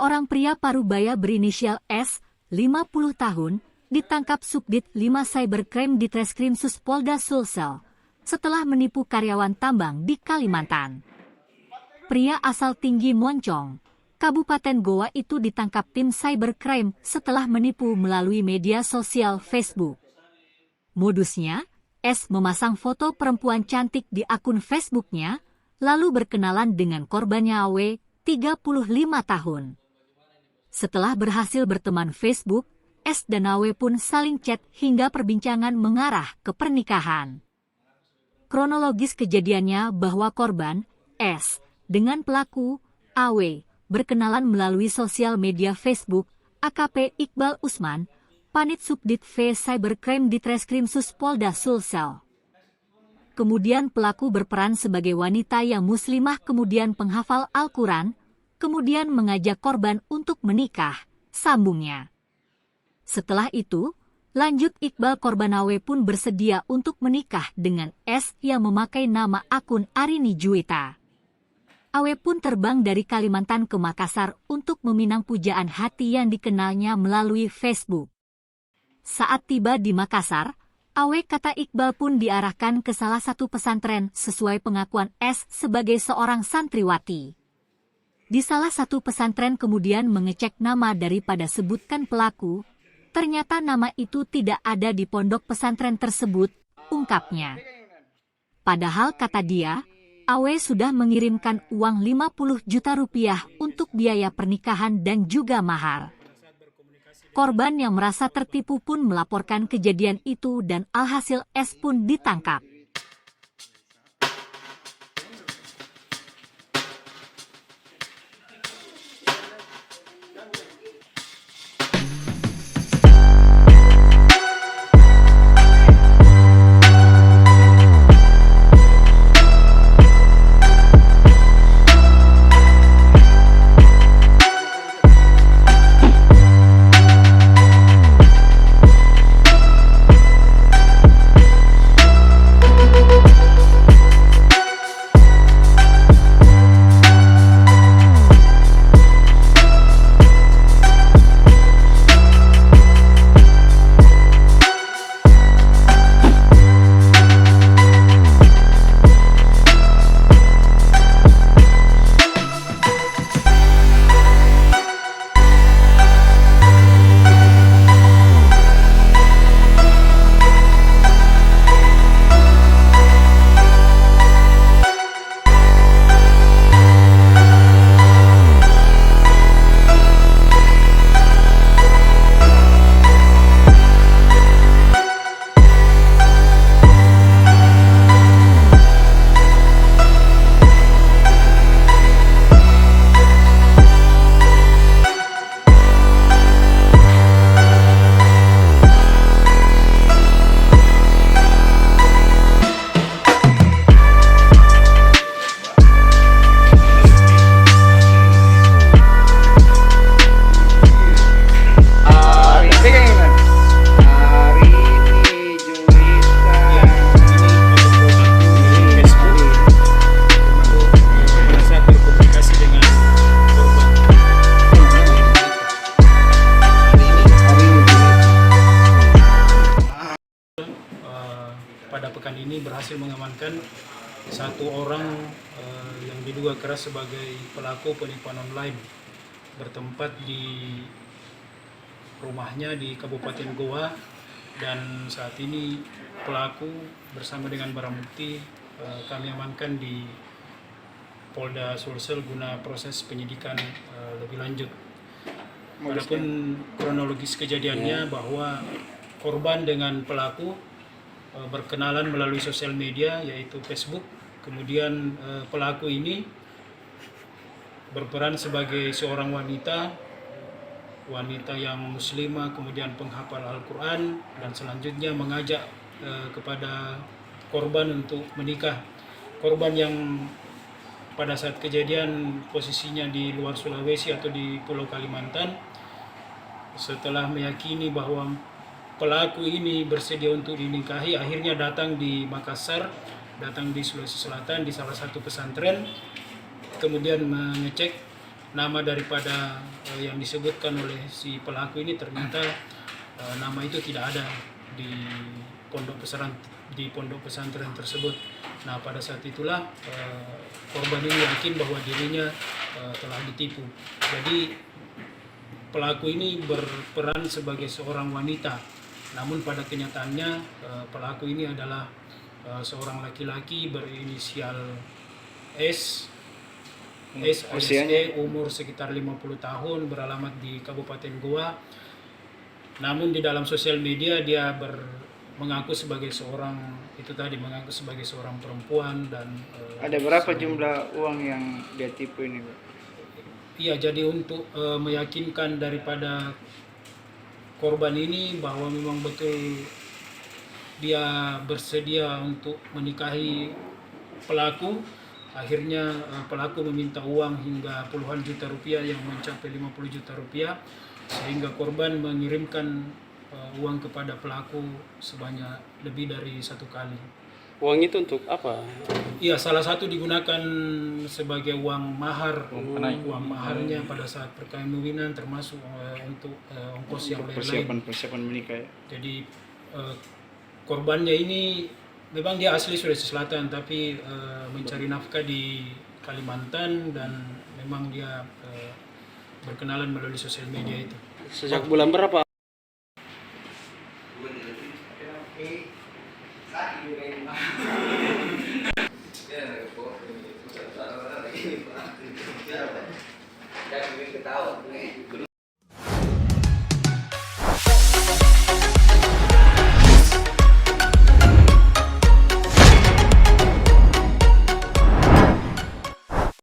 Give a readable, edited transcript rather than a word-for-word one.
Seorang pria parubaya berinisial S, 50 tahun, ditangkap Subdit 5 Cybercrime di Treskrimsus Polda Sulsel setelah menipu karyawan tambang di Kalimantan. Pria asal Tinggi Moncong, Kabupaten Goa itu ditangkap tim cybercrime setelah menipu melalui media sosial Facebook. Modusnya, S memasang foto perempuan cantik di akun Facebooknya, lalu berkenalan dengan korbannya AW, 35 tahun. Setelah berhasil berteman Facebook, S dan AW pun saling chat hingga perbincangan mengarah ke pernikahan. Kronologis kejadiannya bahwa korban, S, dengan pelaku, AW, berkenalan melalui sosial media Facebook, AKP Iqbal Usman, Panit Subdit V Cybercrime di Treskrimsus Polda Sulsel. Kemudian pelaku berperan sebagai wanita yang muslimah kemudian penghafal Al-Quran, kemudian mengajak korban untuk menikah, sambungnya. Setelah itu, lanjut Iqbal korban AW pun bersedia untuk menikah dengan S yang memakai nama akun Arini Juwita. AW pun terbang dari Kalimantan ke Makassar untuk meminang pujaan hati yang dikenalnya melalui Facebook. Saat tiba di Makassar, AW kata Iqbal pun diarahkan ke salah satu pesantren sesuai pengakuan S sebagai seorang santriwati. Di salah satu pesantren kemudian mengecek nama daripada sebutkan pelaku, ternyata nama itu tidak ada di pondok pesantren tersebut, ungkapnya. Padahal kata dia, AW sudah mengirimkan uang 50 juta rupiah untuk biaya pernikahan dan juga mahar. Korban yang merasa tertipu pun melaporkan kejadian itu dan alhasil S pun ditangkap. Pada pekan ini berhasil mengamankan satu orang yang diduga keras sebagai pelaku penipuan online bertempat di rumahnya di Kabupaten Goa, dan saat ini pelaku bersama dengan barang bukti kami amankan di Polda Sulsel guna proses penyidikan lebih lanjut. Adapun kronologis kejadiannya bahwa korban dengan pelaku berkenalan melalui sosial media yaitu Facebook. Kemudian pelaku ini berperan sebagai seorang wanita yang muslimah, kemudian penghafal Al-Quran, dan selanjutnya mengajak kepada korban untuk menikah. Korban yang pada saat kejadian posisinya di luar Sulawesi atau di Pulau Kalimantan, setelah meyakini bahwa pelaku ini bersedia untuk dinikahi, akhirnya datang di Makassar, datang di Sulawesi Selatan di salah satu pesantren, kemudian mengecek nama daripada yang disebutkan oleh si pelaku ini ternyata nama itu tidak ada di pondok pesantren tersebut. Nah, pada saat itulah korban ini yakin bahwa dirinya telah ditipu. Jadi pelaku ini berperan sebagai seorang wanita, namun pada kenyataannya pelaku ini adalah seorang laki-laki berinisial S, umur sekitar 50 tahun, beralamat di Kabupaten Goa. Namun di dalam sosial media dia mengaku sebagai seorang perempuan dan ada berapa jumlah uang yang dia tipu ini, Pak? Iya, jadi untuk meyakinkan daripada korban ini bahwa memang betul dia bersedia untuk menikahi pelaku, akhirnya pelaku meminta uang hingga puluhan juta rupiah yang mencapai 50 juta rupiah, sehingga korban mengirimkan uang kepada pelaku sebanyak lebih dari 1 kali. Uang itu untuk apa? Iya, salah satu digunakan sebagai uang mahar, uang maharnya pada saat perkawinan, termasuk untuk ongkos yang lain-lain. Persiapan menikah ya. Jadi korbannya ini memang dia asli Sulawesi Selatan, tapi mencari nafkah di Kalimantan, dan memang dia berkenalan melalui sosial media itu. Sejak bulan berapa? Jangan ketawa.